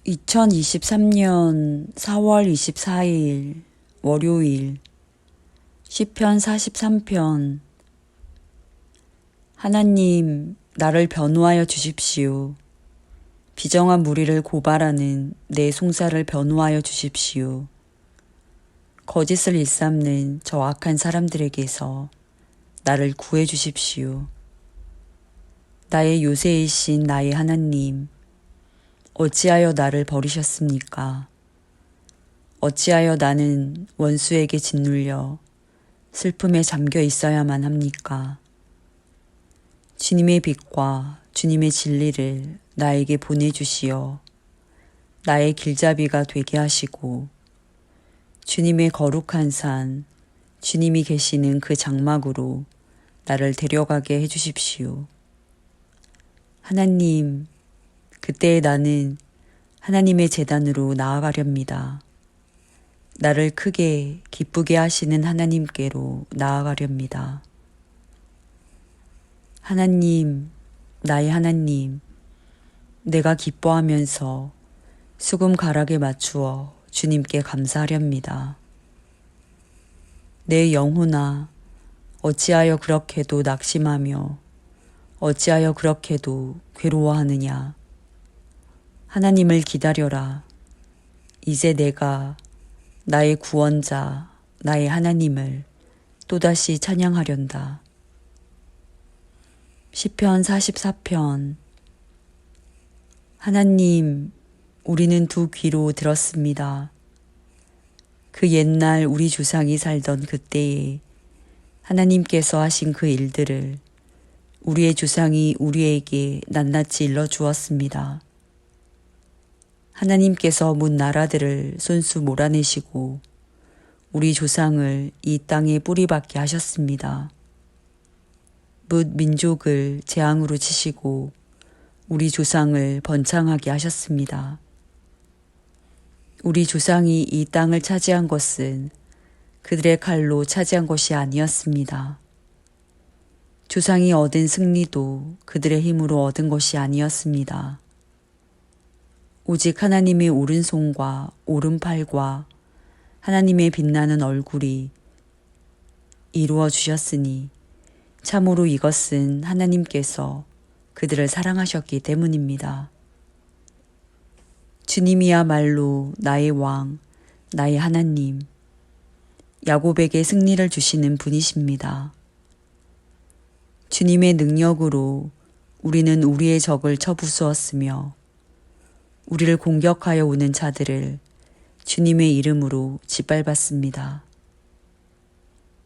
2023년 4월 24일 월요일 시편 43편. 하나님, 나를 변호하여 주십시오. 비정한 무리를 고발하는 내 송사를 변호하여 주십시오. 거짓을 일삼는 저 악한 사람들에게서 나를 구해 주십시오. 나의 요새이신 나의 하나님, 어찌하여 나를 버리셨습니까? 어찌하여 나는 원수에게 짓눌려 슬픔에 잠겨 있어야만 합니까? 주님의 빛과 주님의 진리를 나에게 보내주시어 나의 길잡이가 되게 하시고 주님의 거룩한 산, 주님이 계시는 그 장막으로 나를 데려가게 해주십시오. 하나님, 그때에 나는 하나님의 제단으로 나아가렵니다. 나를 크게 기쁘게 하시는 하나님께로 나아가렵니다. 하나님, 나의 하나님, 내가 기뻐하면서 수금 가락에 맞추어 주님께 감사하렵니다. 내 영혼아, 어찌하여 그렇게도 낙심하며 어찌하여 그렇게도 괴로워하느냐. 하나님을 기다려라. 이제 내가 나의 구원자, 나의 하나님을 또다시 찬양하련다. 시편 44편. 하나님, 우리는 두 귀로 들었습니다. 그 옛날 우리 조상이 살던 그때에 하나님께서 하신 그 일들을 우리의 조상이 우리에게 낱낱이 일러주었습니다. 하나님께서 문 나라들을 손수 몰아내시고 우리 조상을 이 땅에 뿌리박게 하셨습니다. 뭇 민족을 재앙으로 치시고 우리 조상을 번창하게 하셨습니다. 우리 조상이 이 땅을 차지한 것은 그들의 칼로 차지한 것이 아니었습니다. 조상이 얻은 승리도 그들의 힘으로 얻은 것이 아니었습니다. 오직 하나님의 오른손과 오른팔과 하나님의 빛나는 얼굴이 이루어 주셨으니 참으로 이것은 하나님께서 그들을 사랑하셨기 때문입니다. 주님이야말로 나의 왕, 나의 하나님, 야곱에게 승리를 주시는 분이십니다. 주님의 능력으로 우리는 우리의 적을 쳐부수었으며 우리를 공격하여 오는 자들을 주님의 이름으로 짓밟았습니다.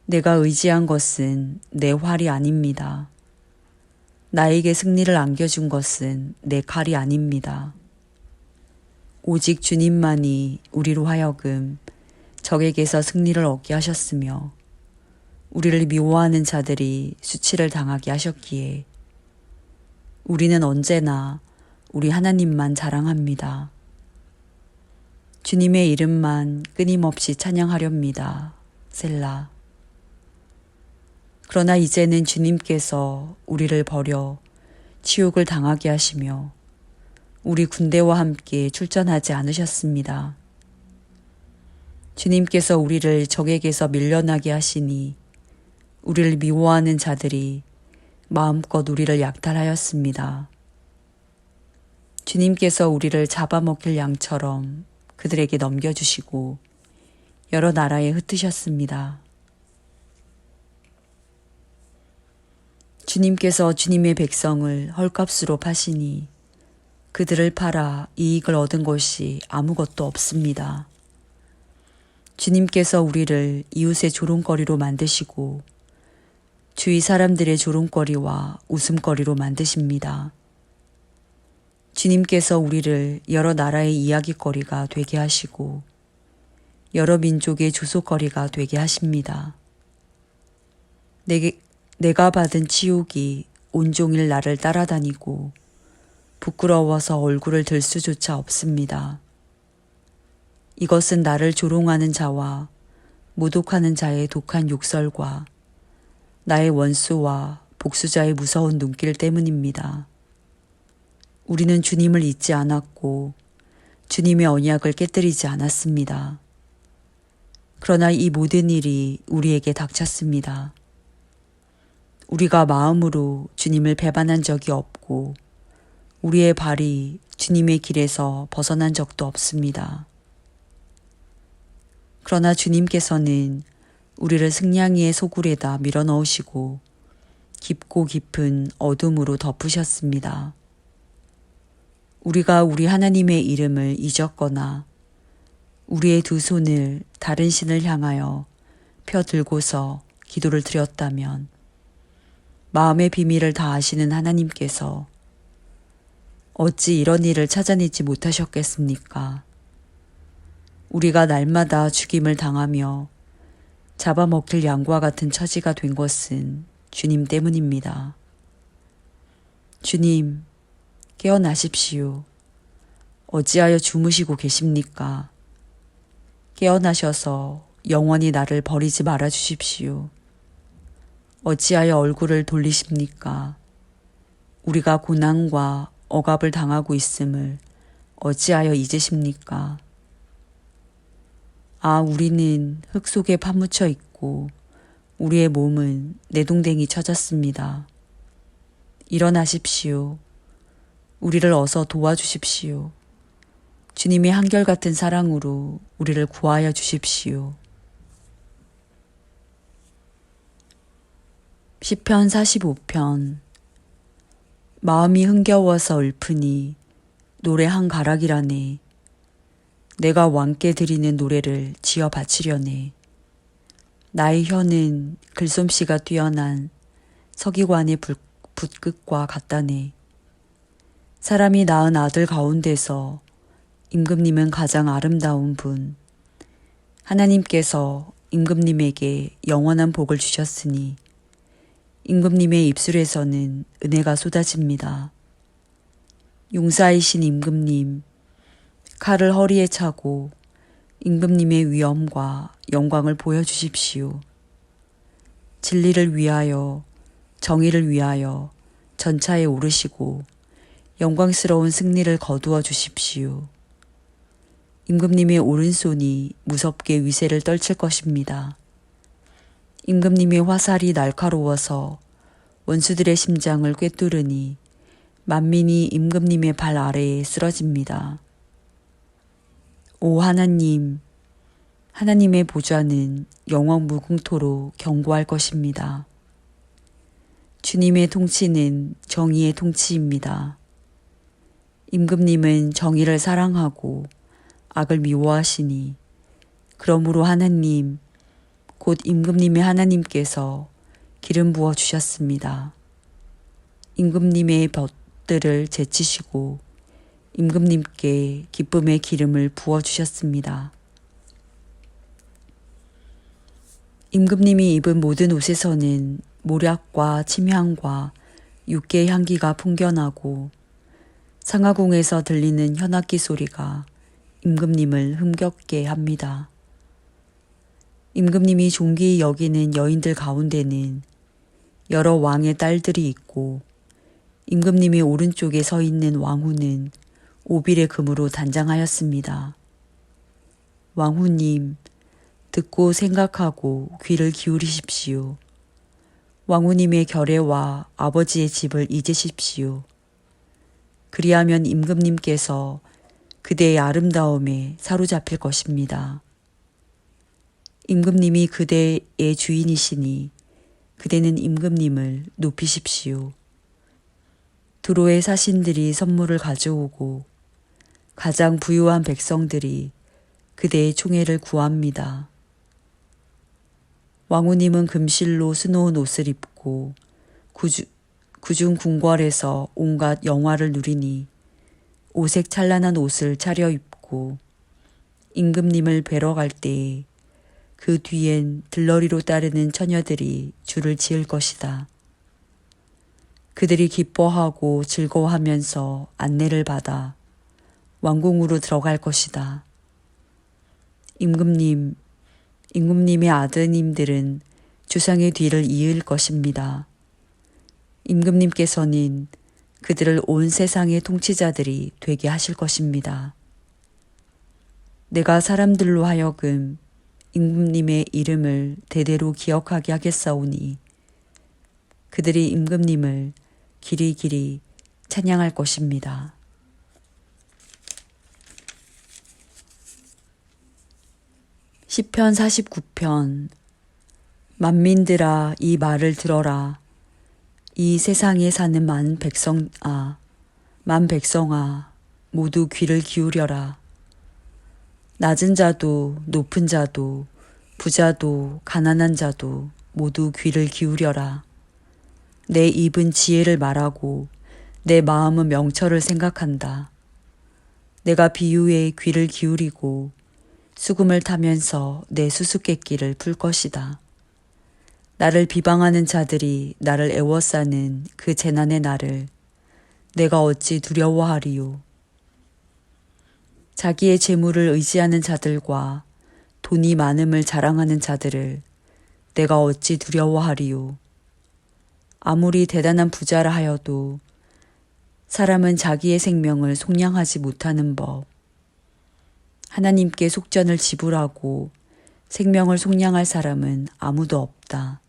내가 의지한 것은 내 활이 아닙니다. 나에게 승리를 안겨준 것은 내 칼이 아닙니다. 오직 주님만이 우리로 하여금 적에게서 승리를 얻게 하셨으며 우리를 미워하는 자들이 수치를 당하게 하셨기에 우리는 언제나 우리 하나님만 자랑합니다. 주님의 이름만 끊임없이 찬양하렵니다. 셀라. 그러나 이제는 주님께서 우리를 버려 치욕을 당하게 하시며 우리 군대와 함께 출전하지 않으셨습니다. 주님께서 우리를 적에게서 밀려나게 하시니 우리를 미워하는 자들이 마음껏 우리를 약탈하였습니다. 주님께서 우리를 잡아먹힐 양처럼 그들에게 넘겨주시고 여러 나라에 흩으셨습니다. 주님께서 주님의 백성을 헐값으로 파시니 그들을 팔아 이익을 얻은 것이 아무것도 없습니다. 주님께서 우리를 이웃의 조롱거리로 만드시고 주위 사람들의 조롱거리와 웃음거리로 만드십니다. 주님께서 우리를 여러 나라의 이야기거리가 되게 하시고 여러 민족의 조소거리가 되게 하십니다. 내가 받은 치욕이 온종일 나를 따라다니고 부끄러워서 얼굴을 들 수조차 없습니다. 이것은 나를 조롱하는 자와 모독하는 자의 독한 욕설과 나의 원수와 복수자의 무서운 눈길 때문입니다. 우리는 주님을 잊지 않았고 주님의 언약을 깨뜨리지 않았습니다. 그러나 이 모든 일이 우리에게 닥쳤습니다. 우리가 마음으로 주님을 배반한 적이 없고 우리의 발이 주님의 길에서 벗어난 적도 없습니다. 그러나 주님께서는 우리를 승냥이의 소굴에다 밀어넣으시고 깊고 깊은 어둠으로 덮으셨습니다. 우리가 우리 하나님의 이름을 잊었거나 우리의 두 손을 다른 신을 향하여 펴 들고서 기도를 드렸다면 마음의 비밀을 다 아시는 하나님께서 어찌 이런 일을 찾아내지 못하셨겠습니까? 우리가 날마다 죽임을 당하며 잡아먹힐 양과 같은 처지가 된 것은 주님 때문입니다. 주님, 깨어나십시오. 어찌하여 주무시고 계십니까? 깨어나셔서 영원히 나를 버리지 말아 주십시오. 어찌하여 얼굴을 돌리십니까? 우리가 고난과 억압을 당하고 있음을 어찌하여 잊으십니까? 아, 우리는 흙 속에 파묻혀 있고 우리의 몸은 내동댕이 쳐졌습니다. 일어나십시오. 우리를 어서 도와주십시오. 주님의 한결같은 사랑으로 우리를 구하여 주십시오. 시편 45편. 마음이 흥겨워서 읊으니 노래 한 가락이라네. 내가 왕께 드리는 노래를 지어 바치려네. 나의 혀는 글솜씨가 뛰어난 서기관의 붓끝과 같다네. 사람이 낳은 아들 가운데서 임금님은 가장 아름다운 분. 하나님께서 임금님에게 영원한 복을 주셨으니 임금님의 입술에서는 은혜가 쏟아집니다. 용사이신 임금님, 칼을 허리에 차고 임금님의 위엄과 영광을 보여주십시오. 진리를 위하여, 정의를 위하여 전차에 오르시고 영광스러운 승리를 거두어 주십시오. 임금님의 오른손이 무섭게 위세를 떨칠 것입니다. 임금님의 화살이 날카로워서 원수들의 심장을 꿰뚫으니 만민이 임금님의 발 아래에 쓰러집니다. 오 하나님, 하나님의 보좌는 영원 무궁토로 견고할 것입니다. 주님의 통치는 정의의 통치입니다. 임금님은 정의를 사랑하고 악을 미워하시니 그러므로 하나님, 곧 임금님의 하나님께서 기름 부어 주셨습니다. 임금님의 벗들을 제치시고 임금님께 기쁨의 기름을 부어 주셨습니다. 임금님이 입은 모든 옷에서는 모략과 침향과 육개의 향기가 풍겨나고 상하궁에서 들리는 현악기 소리가 임금님을 흥겹게 합니다. 임금님이 존귀히 여기는 여인들 가운데는 여러 왕의 딸들이 있고 임금님이 오른쪽에 서 있는 왕후는 오빌의 금으로 단장하였습니다. 왕후님, 듣고 생각하고 귀를 기울이십시오. 왕후님의 결례와 아버지의 집을 잊으십시오. 그리하면 임금님께서 그대의 아름다움에 사로잡힐 것입니다. 임금님이 그대의 주인이시니 그대는 임금님을 높이십시오. 두로의 사신들이 선물을 가져오고 가장 부유한 백성들이 그대의 총애를 구합니다. 왕후님은 금실로 수놓은 옷을 입고 구중 궁궐에서 온갖 영화를 누리니 오색 찬란한 옷을 차려입고 임금님을 뵈러 갈 때에 그 뒤엔 들러리로 따르는 처녀들이 줄을 지을 것이다. 그들이 기뻐하고 즐거워하면서 안내를 받아 왕궁으로 들어갈 것이다. 임금님의 아드님들은 주상의 뒤를 이을 것입니다. 임금님께서는 그들을 온 세상의 통치자들이 되게 하실 것입니다. 내가 사람들로 하여금 임금님의 이름을 대대로 기억하게 하겠사오니 그들이 임금님을 길이길이 찬양할 것입니다. 시편 49편. 만민들아 이 말을 들어라. 이 세상에 사는 만 백성아 모두 귀를 기울여라. 낮은 자도 높은 자도 부자도 가난한 자도 모두 귀를 기울여라. 내 입은 지혜를 말하고 내 마음은 명철을 생각한다. 내가 비유에 귀를 기울이고 수금을 타면서 내 수수께끼를 풀 것이다. 나를 비방하는 자들이 나를 애워싸는 그 재난의 날을 내가 어찌 두려워하리요. 자기의 재물을 의지하는 자들과 돈이 많음을 자랑하는 자들을 내가 어찌 두려워하리요. 아무리 대단한 부자라 하여도 사람은 자기의 생명을 속량하지 못하는 법. 하나님께 속전을 지불하고 생명을 속량할 사람은 아무도 없다.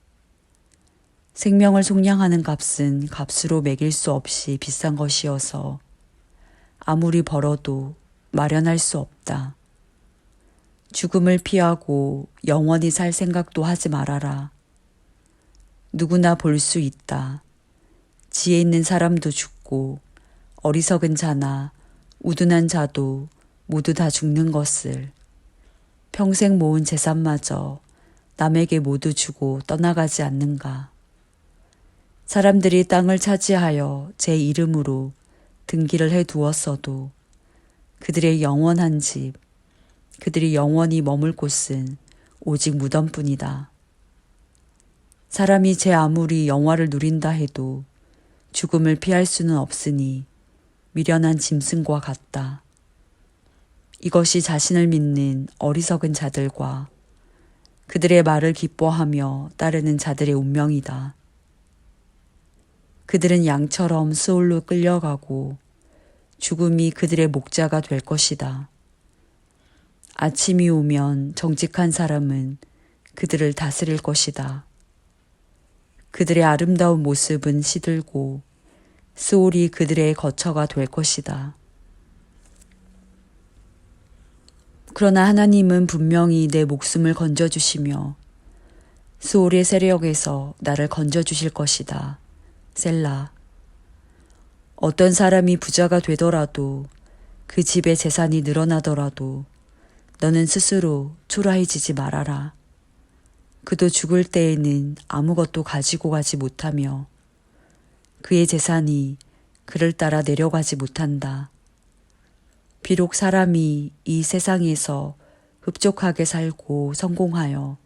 생명을 속량하는 값은 값으로 매길 수 없이 비싼 것이어서 아무리 벌어도 마련할 수 없다. 죽음을 피하고 영원히 살 생각도 하지 말아라. 누구나 볼 수 있다. 지혜 있는 사람도 죽고 어리석은 자나 우둔한 자도 모두 다 죽는 것을. 평생 모은 재산마저 남에게 모두 주고 떠나가지 않는가. 사람들이 땅을 차지하여 제 이름으로 등기를 해두었어도 그들의 영원한 집, 그들이 영원히 머물 곳은 오직 무덤뿐이다. 사람이 제 아무리 영화를 누린다 해도 죽음을 피할 수는 없으니 미련한 짐승과 같다. 이것이 자신을 믿는 어리석은 자들과 그들의 말을 기뻐하며 따르는 자들의 운명이다. 그들은 양처럼 스올로 끌려가고 죽음이 그들의 목자가 될 것이다. 아침이 오면 정직한 사람은 그들을 다스릴 것이다. 그들의 아름다운 모습은 시들고 스올이 그들의 거처가 될 것이다. 그러나 하나님은 분명히 내 목숨을 건져주시며 스올의 세력에서 나를 건져주실 것이다. 셀라. 어떤 사람이 부자가 되더라도 그 집의 재산이 늘어나더라도 너는 스스로 초라해지지 말아라. 그도 죽을 때에는 아무것도 가지고 가지 못하며 그의 재산이 그를 따라 내려가지 못한다. 비록 사람이 이 세상에서 흡족하게 살고 성공하여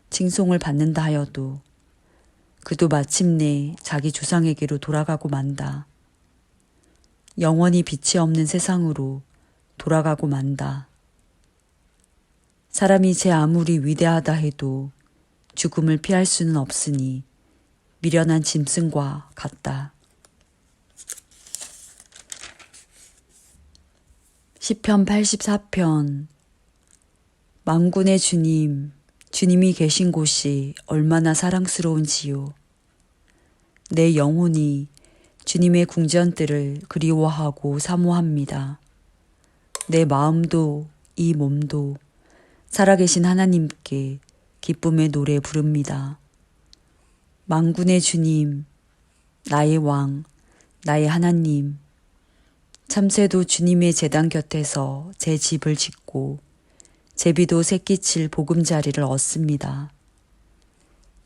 칭송을 받는다 하여도 그도 마침내 자기 조상에게로 돌아가고 만다. 영원히 빛이 없는 세상으로 돌아가고 만다. 사람이 제 아무리 위대하다 해도 죽음을 피할 수는 없으니 미련한 짐승과 같다. 시편 84편. 만군의 주님, 주님이 계신 곳이 얼마나 사랑스러운지요. 내 영혼이 주님의 궁전들을 그리워하고 사모합니다. 내 마음도 이 몸도 살아계신 하나님께 기쁨의 노래 부릅니다. 만군의 주님, 나의 왕, 나의 하나님, 참새도 주님의 제단 곁에서 제 집을 짓고 제비도 새끼칠 보금자리를 얻습니다.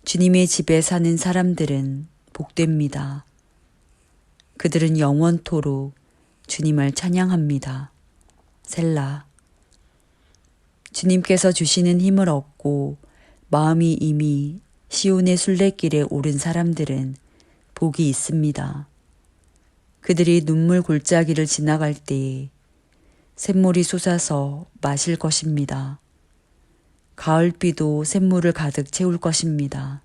주님의 집에 사는 사람들은 복됩니다. 그들은 영원토록 주님을 찬양합니다. 셀라. 주님께서 주시는 힘을 얻고 마음이 이미 시온의 순례길에 오른 사람들은 복이 있습니다. 그들이 눈물 골짜기를 지나갈 때에 샘물이 솟아서 마실 것입니다. 가을비도 샘물을 가득 채울 것입니다.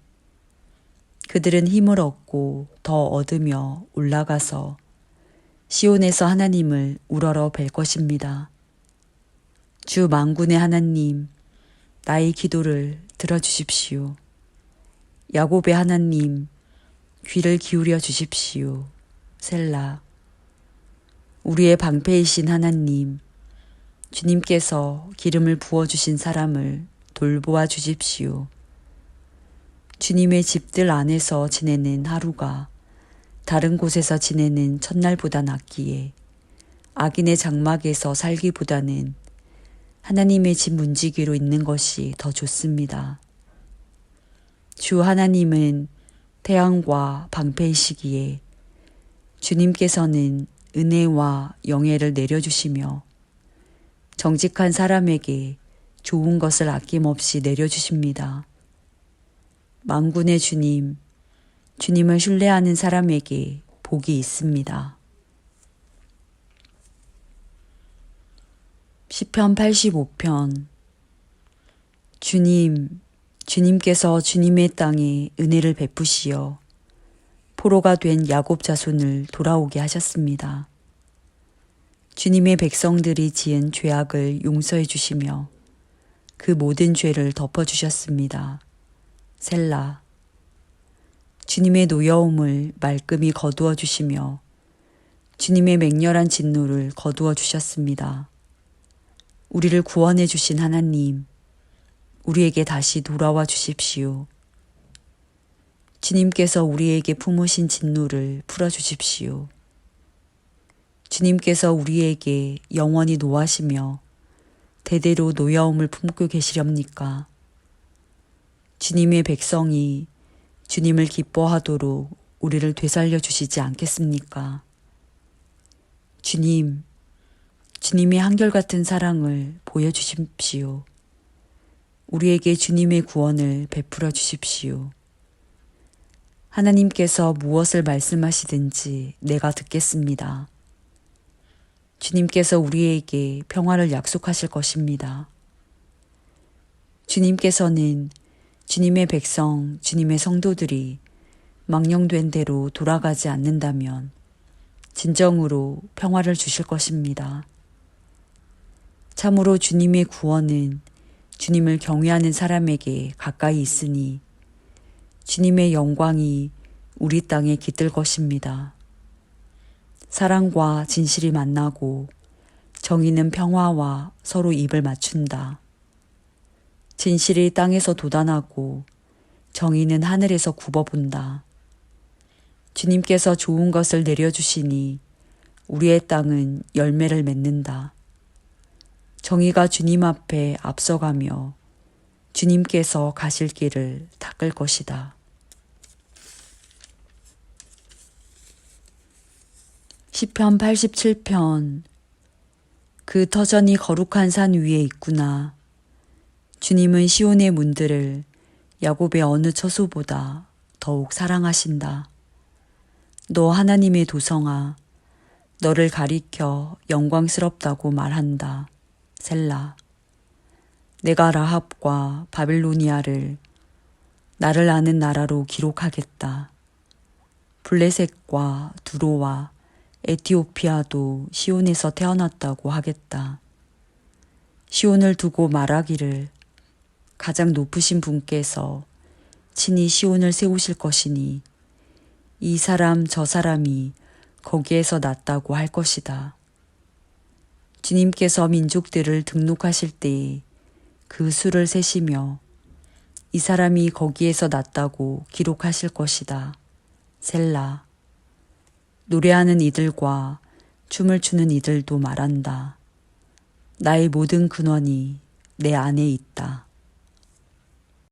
그들은 힘을 얻고 더 얻으며 올라가서 시온에서 하나님을 우러러 뵐 것입니다. 주 만군의 하나님, 나의 기도를 들어주십시오. 야곱의 하나님, 귀를 기울여 주십시오. 셀라. 우리의 방패이신 하나님, 주님께서 기름을 부어주신 사람을 돌보아 주십시오. 주님의 집들 안에서 지내는 하루가 다른 곳에서 지내는 첫날보다 낫기에 악인의 장막에서 살기보다는 하나님의 집 문지기로 있는 것이 더 좋습니다. 주 하나님은 태양과 방패이시기에 주님께서는 은혜와 영예를 내려주시며 정직한 사람에게 좋은 것을 아낌없이 내려주십니다. 만군의 주님, 주님을 신뢰하는 사람에게 복이 있습니다. 시편 85편. 주님, 주님께서 주님의 땅에 은혜를 베푸시어 포로가 된 야곱 자손을 돌아오게 하셨습니다. 주님의 백성들이 지은 죄악을 용서해 주시며 그 모든 죄를 덮어주셨습니다. 셀라. 주님의 노여움을 말끔히 거두어 주시며 주님의 맹렬한 진노를 거두어 주셨습니다. 우리를 구원해 주신 하나님, 우리에게 다시 돌아와 주십시오. 주님께서 우리에게 품으신 진노를 풀어주십시오. 주님께서 우리에게 영원히 노하시며 대대로 노여움을 품고 계시렵니까? 주님의 백성이 주님을 기뻐하도록 우리를 되살려 주시지 않겠습니까? 주님, 주님의 한결같은 사랑을 보여주십시오. 우리에게 주님의 구원을 베풀어 주십시오. 하나님께서 무엇을 말씀하시든지 내가 듣겠습니다. 주님께서 우리에게 평화를 약속하실 것입니다. 주님께서는 주님의 백성, 주님의 성도들이 망령된 대로 돌아가지 않는다면 진정으로 평화를 주실 것입니다. 참으로 주님의 구원은 주님을 경외하는 사람에게 가까이 있으니 주님의 영광이 우리 땅에 깃들 것입니다. 사랑과 진실이 만나고 정의는 평화와 서로 입을 맞춘다. 진실이 땅에서 돋아나고 정의는 하늘에서 굽어본다. 주님께서 좋은 것을 내려주시니 우리의 땅은 열매를 맺는다. 정의가 주님 앞에 앞서가며 주님께서 가실 길을 닦을 것이다. 시편 87편. 그 터전이 거룩한 산 위에 있구나. 주님은 시온의 문들을 야곱의 어느 처소보다 더욱 사랑하신다. 너 하나님의 도성아, 너를 가리켜 영광스럽다고 말한다. 셀라. 내가 라합과 바빌로니아를 나를 아는 나라로 기록하겠다. 블레셋과 두로와 에티오피아도 시온에서 태어났다고 하겠다. 시온을 두고 말하기를 가장 높으신 분께서 친히 시온을 세우실 것이니 이 사람 저 사람이 거기에서 났다고 할 것이다. 주님께서 민족들을 등록하실 때에 그 수를 세시며 이 사람이 거기에서 났다고 기록하실 것이다. 셀라. 노래하는 이들과 춤을 추는 이들도 말한다. 나의 모든 근원이 내 안에 있다.